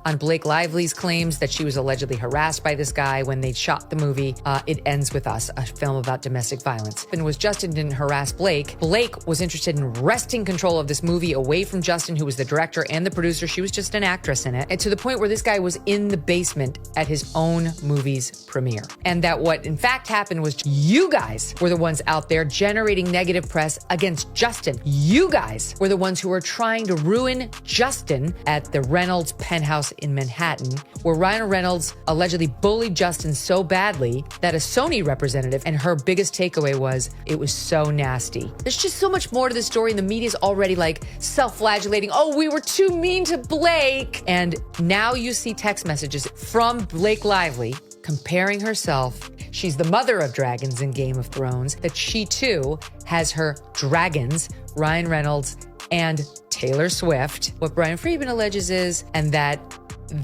On Blake Lively's claims that she was allegedly harassed by this guy when they shot the movie, It Ends With Us, a film about domestic violence. And was Justin didn't harass Blake, Blake was interested in wresting control of this movie away from Justin, who was the director and the producer. She was just an actress in it. And to the point where this guy was in the basement at his own movie's premiere. And that what in fact happened was you guys were the ones out there generating negative press against Justin. You guys were the ones who were trying to ruin Justin at the Reynolds penthouse in Manhattan, where Ryan Reynolds allegedly bullied Justin so badly that a Sony representative, and her biggest takeaway was, it was so nasty. There's just so much more to the story, and the media's already like self-flagellating. Oh, we were too mean to Blake. And now you see text messages from Blake Lively comparing herself. She's the mother of dragons in Game of Thrones, that she too has her dragons, Ryan Reynolds and Taylor Swift. What Brian Friedman alleges is, and that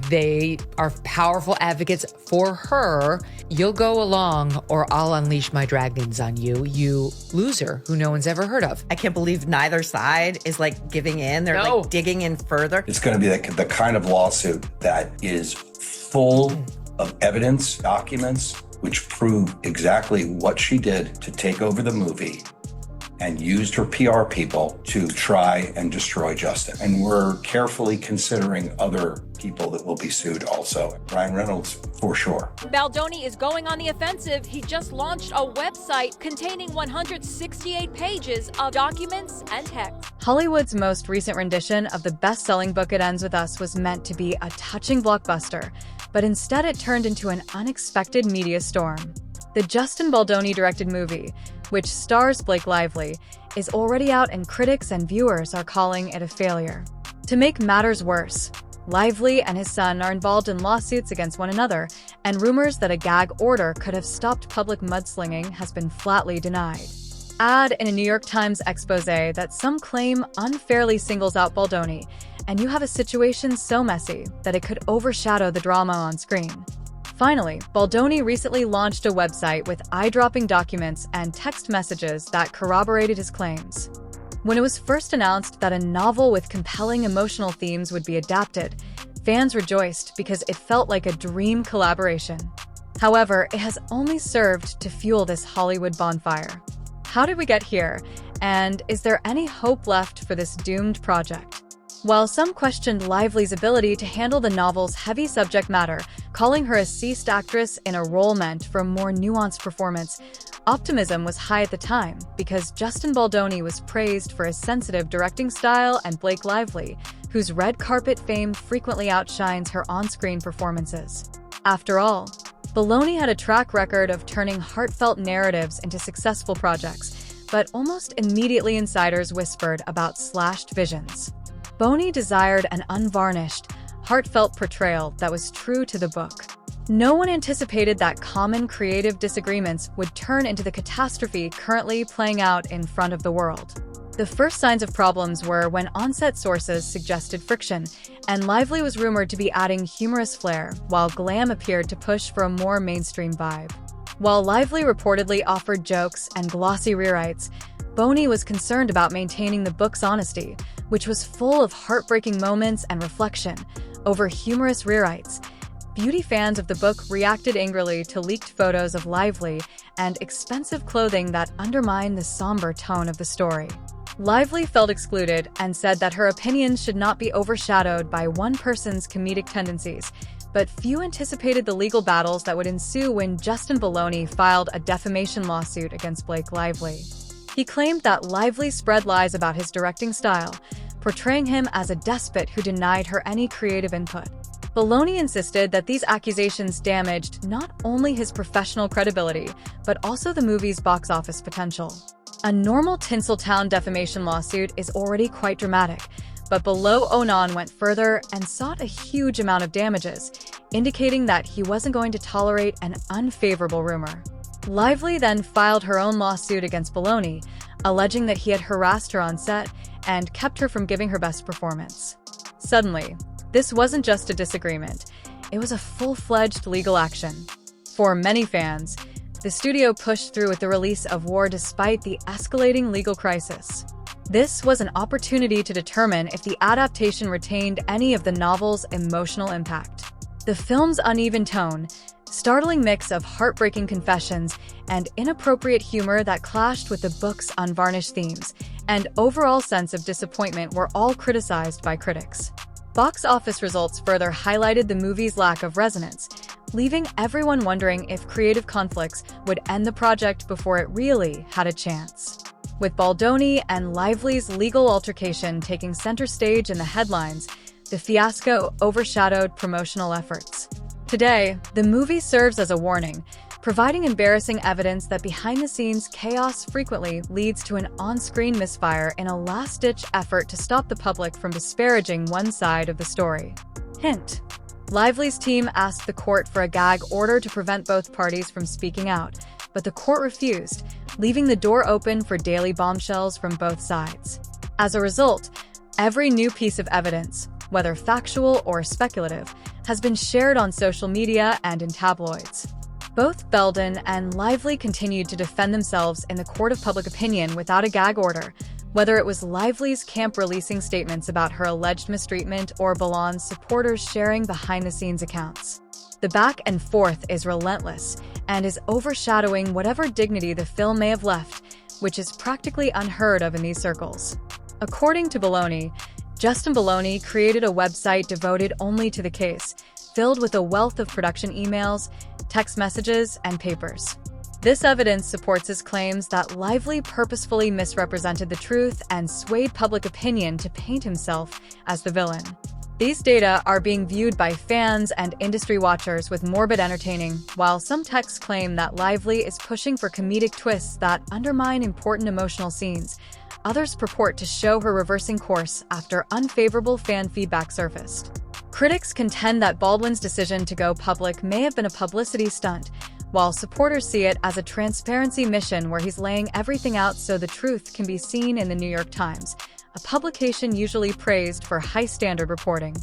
they are powerful advocates for her. You'll go along or I'll unleash my dragons on you, you loser who no one's ever heard of. I can't believe neither side is like giving in. They're like digging in further. It's going to be the kind of lawsuit that is full of evidence, documents, which prove exactly what she did to take over the movie and used her PR people to try and destroy Justin. And we're carefully considering other people that will be sued also. Ryan Reynolds, for sure. Baldoni is going on the offensive. He just launched a website containing 168 pages of documents and text. Hollywood's most recent rendition of the best-selling book It Ends With Us was meant to be a touching blockbuster, but instead it turned into an unexpected media storm. The Justin Baldoni-directed movie, which stars Blake Lively, is already out and critics and viewers are calling it a failure. To make matters worse, Lively and his son are involved in lawsuits against one another, and rumors that a gag order could have stopped public mudslinging has been flatly denied. Add in a New York Times expose that some claim unfairly singles out Baldoni, and you have a situation so messy that it could overshadow the drama on screen. Finally, Baldoni recently launched a website with eye-dropping documents and text messages that corroborated his claims. When it was first announced that a novel with compelling emotional themes would be adapted, fans rejoiced because it felt like a dream collaboration. However, it has only served to fuel this Hollywood bonfire. How did we get here? And is there any hope left for this doomed project? While some questioned Lively's ability to handle the novel's heavy subject matter, calling her a ceased actress in a role meant for a more nuanced performance, optimism was high at the time because Justin Baldoni was praised for his sensitive directing style and Blake Lively, whose red carpet fame frequently outshines her on-screen performances. After all, Baldoni had a track record of turning heartfelt narratives into successful projects, but almost immediately insiders whispered about slashed visions. Boni desired an unvarnished, heartfelt portrayal that was true to the book. No one anticipated that common creative disagreements would turn into the catastrophe currently playing out in front of the world. The first signs of problems were when on-set sources suggested friction, and Lively was rumored to be adding humorous flair, while Glam appeared to push for a more mainstream vibe. While Lively reportedly offered jokes and glossy rewrites, Boni was concerned about maintaining the book's honesty, which was full of heartbreaking moments and reflection, over humorous rewrites. Beauty fans of the book reacted angrily to leaked photos of Lively and expensive clothing that undermined the somber tone of the story. Lively felt excluded and said that her opinions should not be overshadowed by one person's comedic tendencies, but few anticipated the legal battles that would ensue when Justin Baldoni filed a defamation lawsuit against Blake Lively. He claimed that Lively spread lies about his directing style, portraying him as a despot who denied her any creative input. Baldoni insisted that these accusations damaged not only his professional credibility, but also the movie's box office potential. A normal Tinseltown defamation lawsuit is already quite dramatic, but Below Onan went further and sought a huge amount of damages, indicating that he wasn't going to tolerate an unfavorable rumor. Lively then filed her own lawsuit against Baldoni, alleging that he had harassed her on set and kept her from giving her best performance. Suddenly, this wasn't just a disagreement, it was a full-fledged legal action. For many fans, the studio pushed through with the release of War despite the escalating legal crisis. This was an opportunity to determine if the adaptation retained any of the novel's emotional impact. The film's uneven tone, startling mix of heartbreaking confessions and inappropriate humor that clashed with the book's unvarnished themes, and overall sense of disappointment were all criticized by critics. Box office results further highlighted the movie's lack of resonance, leaving everyone wondering if creative conflicts would end the project before it really had a chance. With Baldoni and Lively's legal altercation taking center stage in the headlines, the fiasco overshadowed promotional efforts. Today, the movie serves as a warning, providing embarrassing evidence that behind-the-scenes chaos frequently leads to an on-screen misfire in a last-ditch effort to stop the public from disparaging one side of the story. Hint: Lively's team asked the court for a gag order to prevent both parties from speaking out, but the court refused, leaving the door open for daily bombshells from both sides. As a result, every new piece of evidence, whether factual or speculative, has been shared on social media and in tabloids. Both Belden and Lively continued to defend themselves in the court of public opinion without a gag order, whether it was Lively's camp releasing statements about her alleged mistreatment or Ballon's supporters sharing behind-the-scenes accounts. The back and forth is relentless and is overshadowing whatever dignity the film may have left, which is practically unheard of in these circles. According to Balloni, Justin Balloni created a website devoted only to the case, filled with a wealth of production emails, text messages, and papers. This evidence supports his claims that Lively purposefully misrepresented the truth and swayed public opinion to paint himself as the villain. These data are being viewed by fans and industry watchers with morbid entertaining, while some texts claim that Lively is pushing for comedic twists that undermine important emotional scenes. Others purport to show her reversing course after unfavorable fan feedback surfaced. Critics contend that Baldwin's decision to go public may have been a publicity stunt, while supporters see it as a transparency mission where he's laying everything out so the truth can be seen in the New York Times, a publication usually praised for high-standard reporting.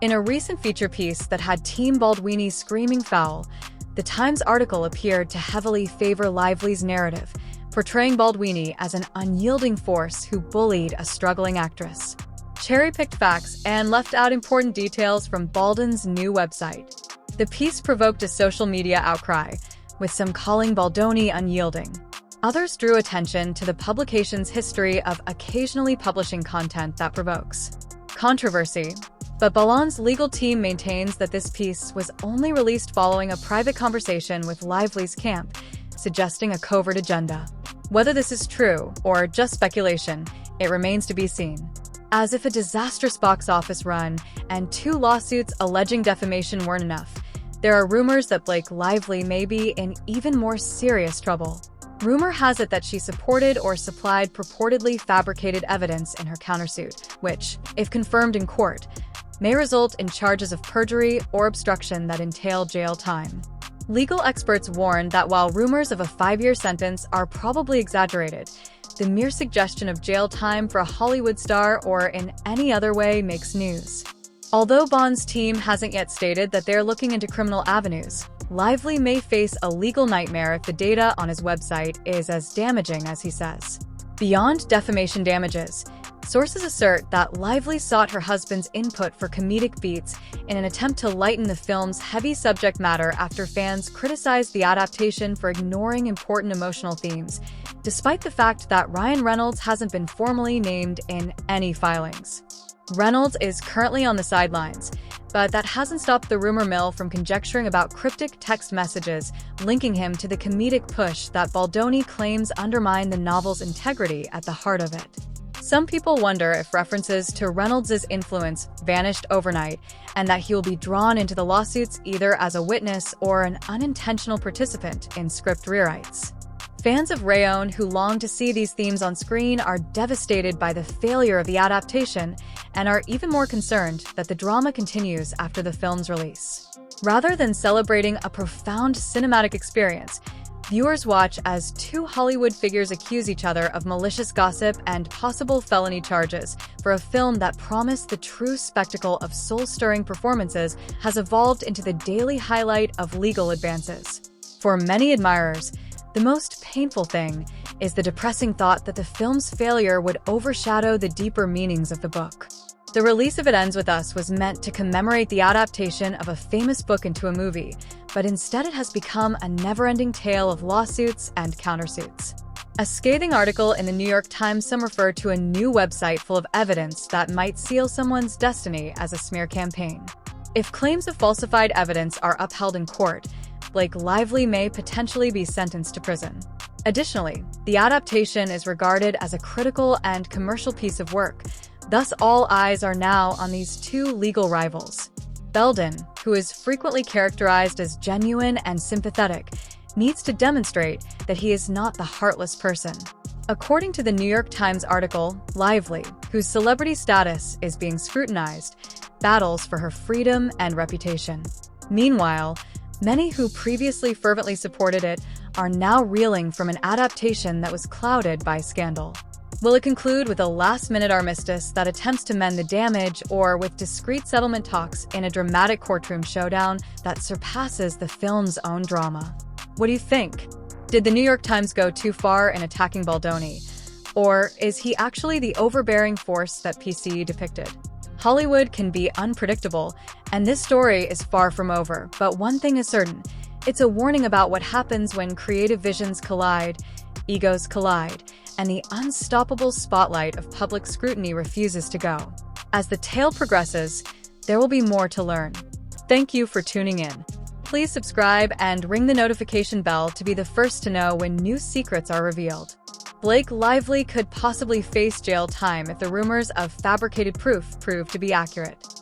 In a recent feature piece that had Team Baldwini screaming foul, the Times article appeared to heavily favor Lively's narrative, portraying Baldwini as an unyielding force who bullied a struggling actress, cherry-picked facts, and left out important details from Baldwin's new website. The piece provoked a social media outcry, with some calling Baldoni unyielding. Others drew attention to the publication's history of occasionally publishing content that provokes controversy. But Ballon's legal team maintains that this piece was only released following a private conversation with Lively's camp, suggesting a covert agenda. Whether this is true or just speculation, it remains to be seen. As if a disastrous box office run and 2 lawsuits alleging defamation weren't enough, there are rumors that Blake Lively may be in even more serious trouble. Rumor has it that she supported or supplied purportedly fabricated evidence in her countersuit, which, if confirmed in court, may result in charges of perjury or obstruction that entail jail time. Legal experts warn that while rumors of a 5-year sentence are probably exaggerated, the mere suggestion of jail time for a Hollywood star or in any other way makes news. Although Bond's team hasn't yet stated that they're looking into criminal avenues, Lively may face a legal nightmare if the data on his website is as damaging as he says. Beyond defamation damages, sources assert that Lively sought her husband's input for comedic beats in an attempt to lighten the film's heavy subject matter after fans criticized the adaptation for ignoring important emotional themes, despite the fact that Ryan Reynolds hasn't been formally named in any filings. Reynolds is currently on the sidelines, but that hasn't stopped the rumor mill from conjecturing about cryptic text messages linking him to the comedic push that Baldoni claims undermine the novel's integrity at the heart of it. Some people wonder if references to Reynolds' influence vanished overnight and that he will be drawn into the lawsuits either as a witness or an unintentional participant in script rewrites. Fans of Rayon who long to see these themes on screen are devastated by the failure of the adaptation and are even more concerned that the drama continues after the film's release. Rather than celebrating a profound cinematic experience, viewers watch as 2 Hollywood figures accuse each other of malicious gossip and possible felony charges for a film that promised the true spectacle of soul-stirring performances has evolved into the daily highlight of legal advances. For many admirers, the most painful thing is the depressing thought that the film's failure would overshadow the deeper meanings of the book. The release of It Ends With Us was meant to commemorate the adaptation of a famous book into a movie, but instead it has become a never-ending tale of lawsuits and countersuits. A scathing article in the New York Times some refer to a new website full of evidence that might seal someone's destiny as a smear campaign. If claims of falsified evidence are upheld in court, Blake Lively may potentially be sentenced to prison. Additionally, the adaptation is regarded as a critical and commercial piece of work. Thus, all eyes are now on these two legal rivals. Belden, who is frequently characterized as genuine and sympathetic, needs to demonstrate that he is not the heartless person. According to the New York Times article, Lively, whose celebrity status is being scrutinized, battles for her freedom and reputation. Meanwhile, many who previously fervently supported it are now reeling from an adaptation that was clouded by scandal. Will it conclude with a last-minute armistice that attempts to mend the damage, or with discreet settlement talks in a dramatic courtroom showdown that surpasses the film's own drama? What do you think? Did the New York Times go too far in attacking Baldoni? Or is he actually the overbearing force that PC depicted? Hollywood can be unpredictable, and this story is far from over, but one thing is certain. It's a warning about what happens when creative visions collide, egos collide, and the unstoppable spotlight of public scrutiny refuses to go. As the tale progresses, there will be more to learn. Thank you for tuning in. Please subscribe and ring the notification bell to be the first to know when new secrets are revealed. Blake Lively could possibly face jail time if the rumors of fabricated proof prove to be accurate.